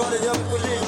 خالد يا ابو كلي.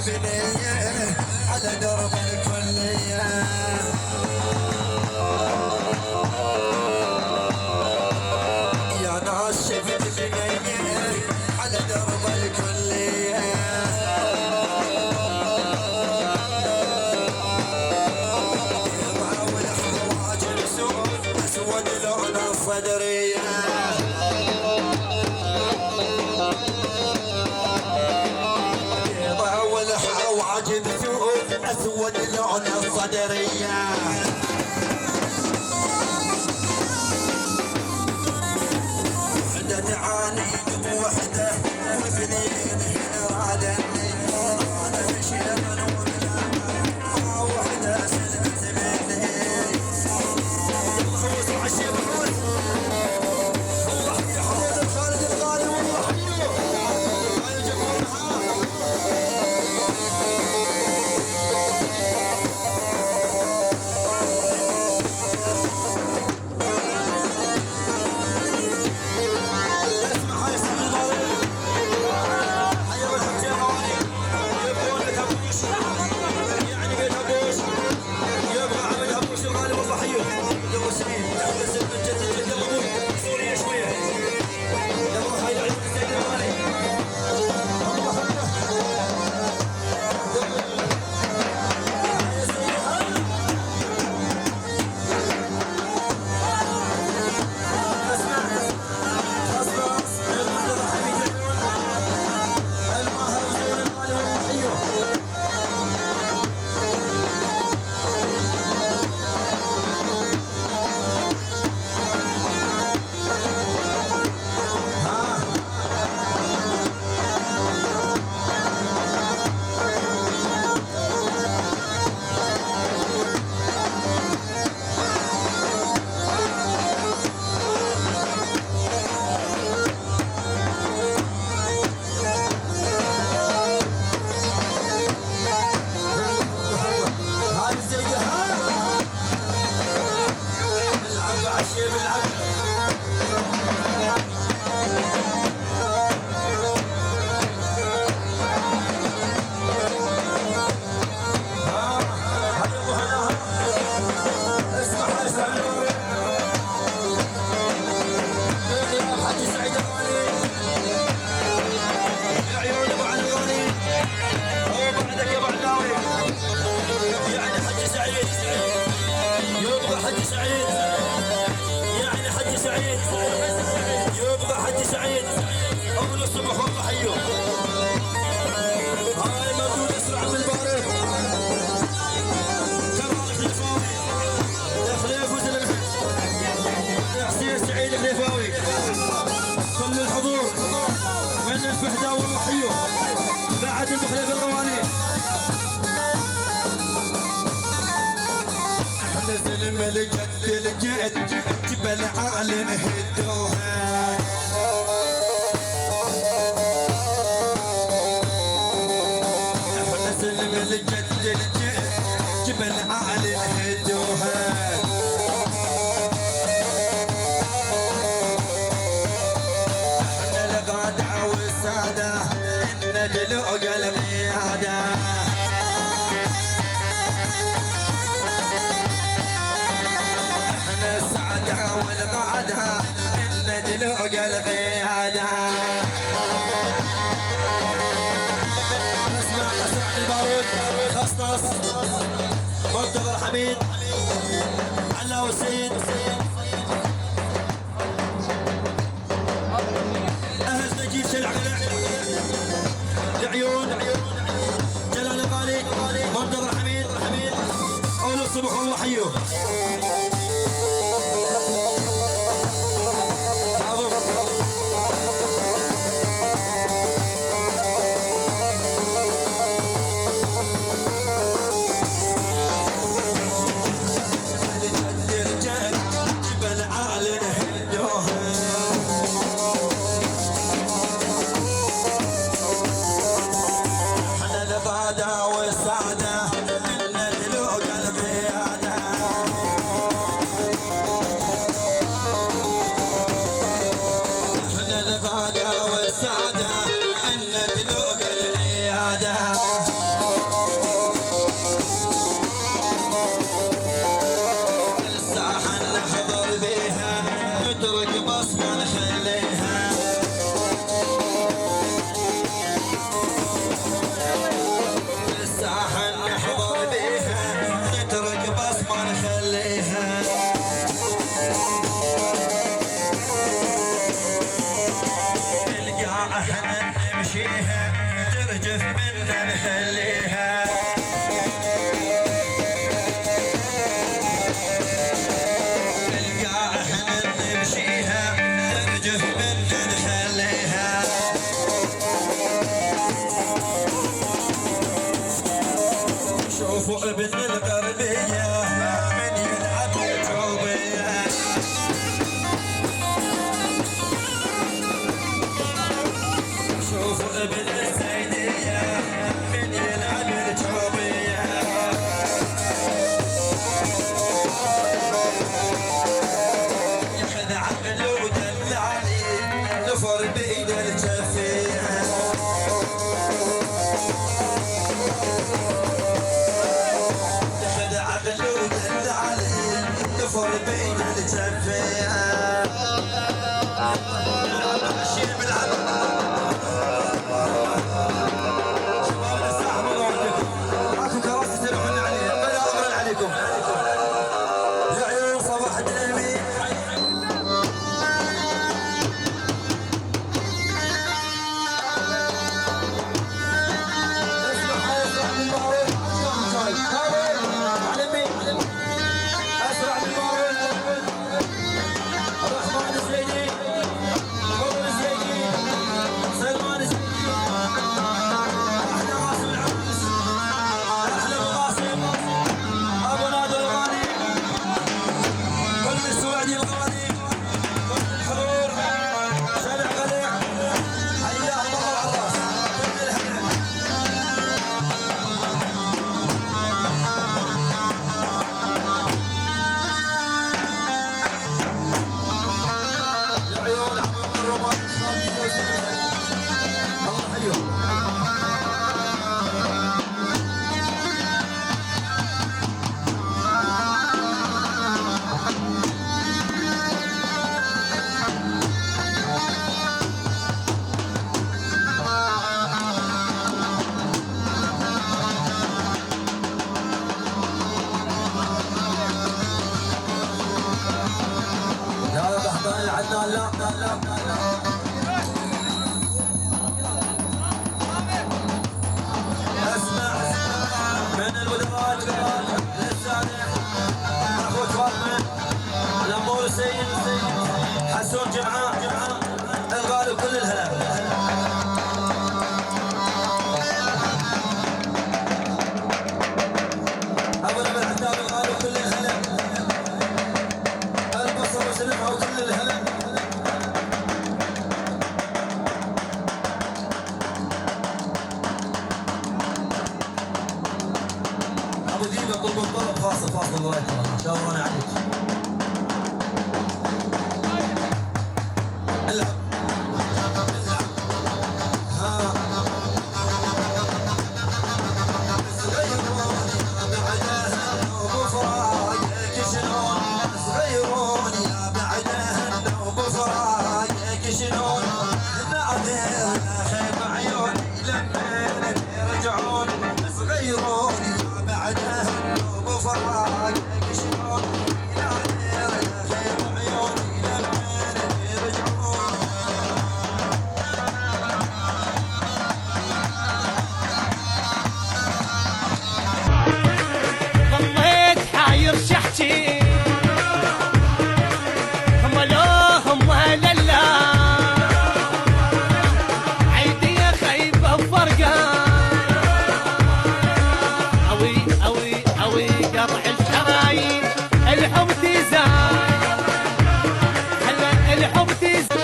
بنية على درب الكلية. يا ناس شفت بنية على درب الكلية. يضع والحواج اسود لون الصدرية. وعجب ثوب اسود لون الصدرية. وحدة تعاني وحدة واثنين رادني. انا مشيت ولا وحدة سلمت مني. يلا فوز وعشي فوز. الله يا حمود خالد الغالي والله حيوه جمهورها. يبقى حج سعيد اول الصبح والله حيو. هاي مردود اسرع من البارد. كرالك الفاوي يا خليف وزلمه يا حسين سعيد الخليفاوي. كل الحضور من الفحدة والله حيو. بعد المخلف الغواني نزل ملكة الجد جبل عالي هدوها. نزل ملكة الجد جبل عالي هدوها. احنا الغادة والسادة النجل وقلبي هذا. السعادة والقعدة النجل وقلبي هذا. اسمع اسرع البارود خصص منتظر حميد علا وسيد. اهل نجيب شلع العيون جلال الغالي منتظر حميد اول الصبح والله حيوه. والسعادة النجل وقلبي هذا. شوفوا ابن الغربية من يلعب الجوبية. شوفوا ابن الزينية من يلعب الجوبية. ياخذ عقله ودلعني نفر بيد الجفية. نفر بين الجفية. ماشيين بالعدل شباب نستحمل الله عندكم. معكم كراسي تلعبون عليها بلا أمر عليكم يا عيون صباح الدليمي. اسمع من الودراج للسانح اخوة فاطمة الامور سيد حسون جمعة الغالب كل الهلا. ابو نبي العتاب الغالب كل الهلا. البصر وسلمها وكل الهلا. ابو ديبه طلب الطلب فاصل الله يكرمك شاورنا عليك. العب ها صغيرون يا بعدهن وبفرايك شلون نعذر خيب عيوني لما يرجعون. صغيرون يا بعدهن وبفرايك شلون نعذر خيب عيوني لما يرجعون. ضليت حاير شحتي هم لا هم لا عيدي خيبة فرقة اوي قطع الشرايين الحب تزال هلا الحب تزال.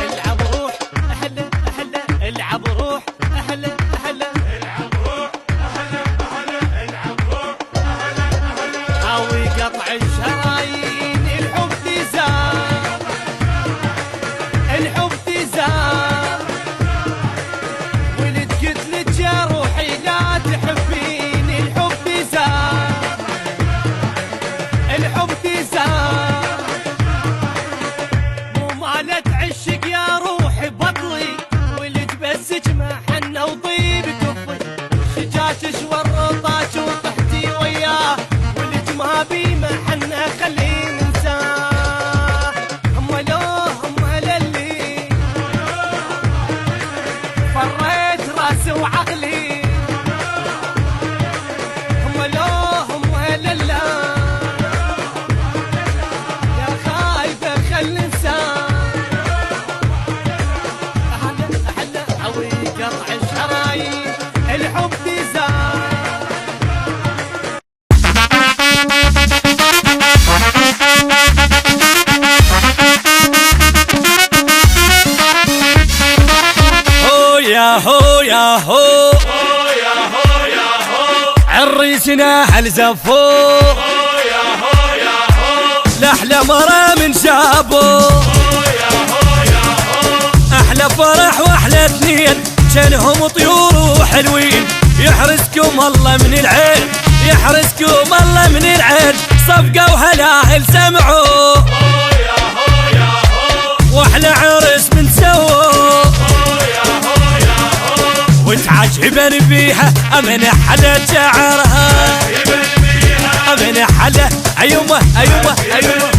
العب روح احلى العب روح احلى اوي قطع الشرايين الحب تزال ولد قتلك يا روحي لا تحبين. الحب تزال مو مالت عشق يا روحي بطلي. ولد بسك ما حنا وطيب كفي شجاش ورطاش وطحتي وياه. ولد ما بي ما حنا خليه ننساه. هم للي فريت راسي وعقلي. هم للا يا خايفة خل انساه. احلى اوي قطع الشرايين الحب هو يا هو عريسنا هالزفو لأحلى مرة من شابو أحلى فرح وأحلى اثنين شانهم طيور وحلوين يحرسكم الله من العين يحرسكم الله من العين صفقة وهلاهل سمعوا واحلى عرس من سووا وتعجبن بيها أمن حلا شعرها أمن حلا أيومه أيومه أيومه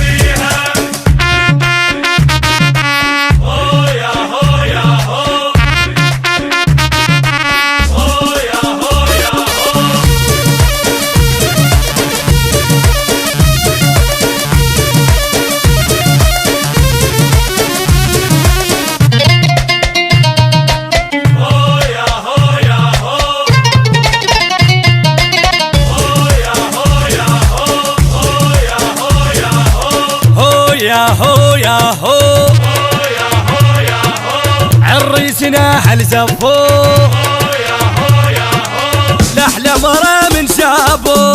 يا هو يا هو عريسنا هالزفو لأحلى مرة من شابو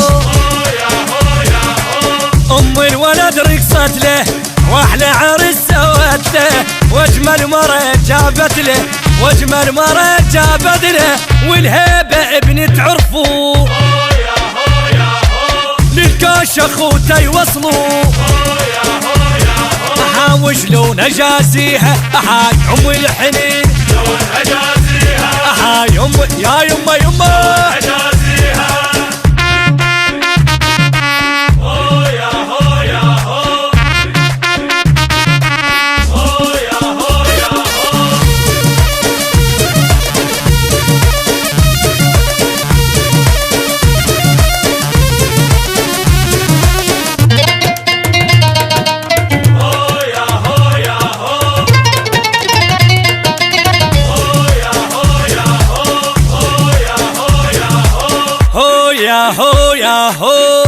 أم الولد رقصت له وأحلى عرس سوت له وأجمل مرة جابت له وأجمل مرة جابت له والهيبة ابنة عرفو للكاش أخوته يوصلوا وشلون اجازيها هاي ام الحنين شلون اجازيها هاي ام يا يما يما اجازيها هو يا هو يا هو هو يا هو يا هو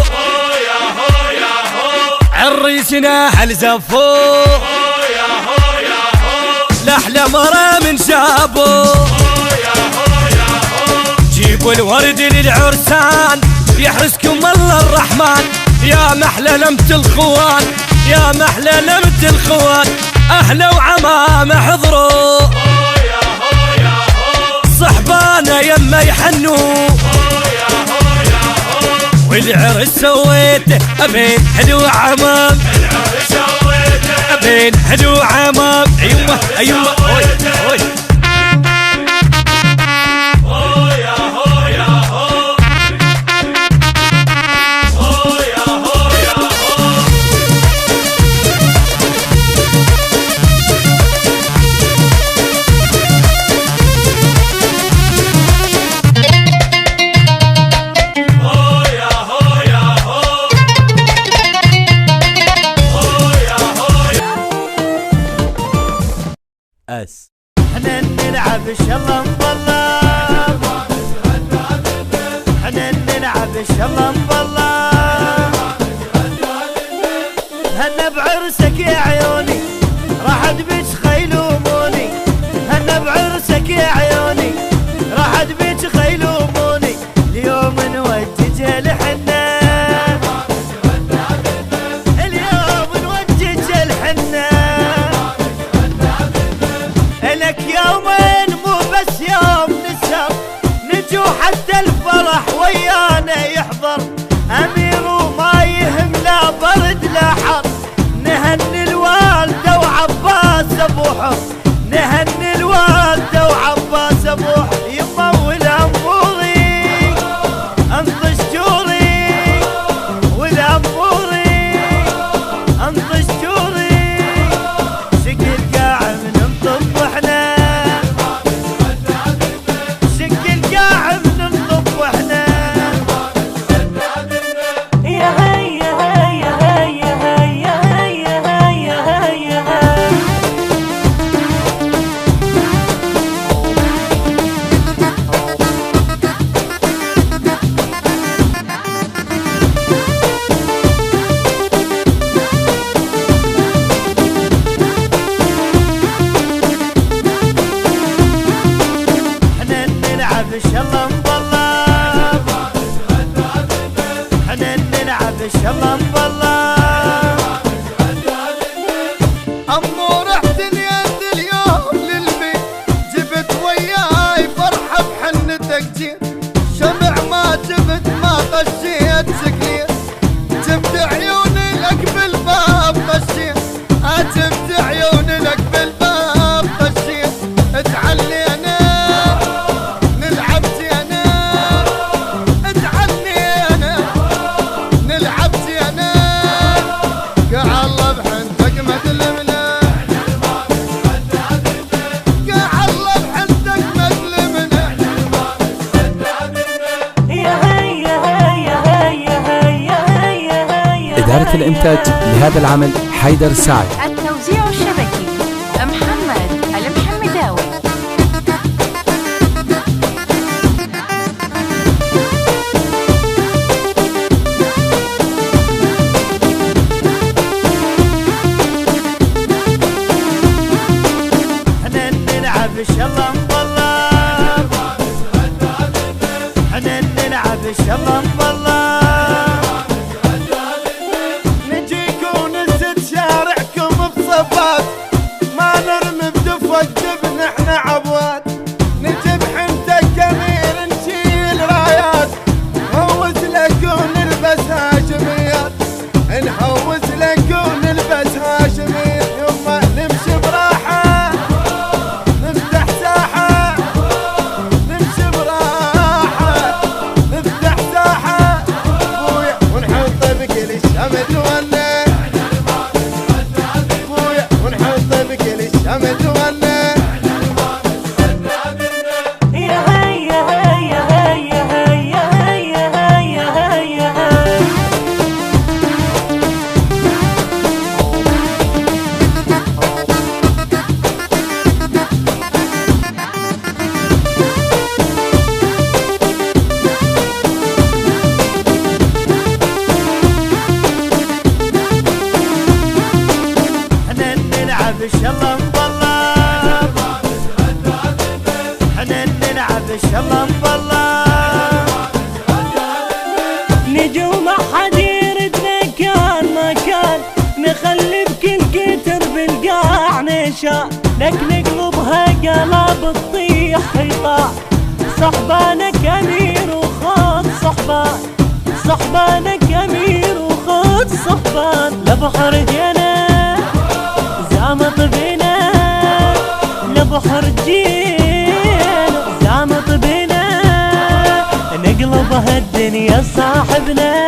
يا هو يا هو عريسنا هالزفو لأحلى مرة من شابو جيبوا الورد للعرسان يحرسكم الله الرحمن يا محلى لمة الخوان يا محلى لمة الخوان أهلا وعمام حضروا صحبانا يما يحنوا والعرس سويته أبين حلو عمام العرس سويته أبين حلو عمام أيوه أيوه هوي هوي هو يا هو يا هو هو يا هو يا هو اس احنا نلعب شلا نطلع احنا نلعب شلا نطلع هنا بعرسك يا عيوني راح بيك خيلوموني هنا بعرسك يا عيوني راح بيك خيلوموني اليوم نوجه الحنة اليوم نوجه الحنة لك يومين مو بس يوم نسهر نجو حتى الفرح ويانا يحضر امير وما يهم لا برد لا حر نهني الوالده وعباس ابو حر نهني الوالده وعباس ابو حر يما والاموري انطش جوري والاموري انطش جوري شق القاع من نطب احنا شق القاع من نطب احنا يا هيا هيا هيا هيا هيا هيا هيا شلا مبلغ احنا نلعب شلا مبلغ امو رحت اليد اليوم للبيت جبت وياي فرحة بحنتك جيت شمع ما جبت ما غشيت سكنيت جبت عيوني لك بالباب غشيت جبت عيوني لك بالباب غشيت اتعلينا نلعب زينا اتعلينا نلعب زينا كعالله بحنتك مدلمنا كعالله بحنتك مدلمنا إدارة الإنتاج لهذا العمل حيدر سعد. التوزيع الشبكي محمد المحمداوي. احنا نلعب شلا مبلغ احنا نلعب شلا مبلغ نجيك ونسد شارعكم بصفات ما نرمي بدفة جبن احنا عبوات نجيب حنتك كبير نشيل رايات نهوز لك ونلبس هاشميات نهوز لك ونلبس هاشميات يما نمشي براحة نفتح ساحة نمشي براحة نفتح ساحة بويا ونحط بكل الشمل ولا بويا ونحط بكل الشمل ولا احنا نلعب شلا مبلغ احنا نلعب شلا مبلغ نجوم حد يردنا كان ما كان نخلي بكل كتر بالقاع نشاء لك نقلبها قلب تطيح حيطان صحبانك امير وخاط صحبان صحبانك امير وخاط صحبان لبحر جنة زامط بينا لبحر جينا زامط بينا نقلبها الدنيا صاحبنا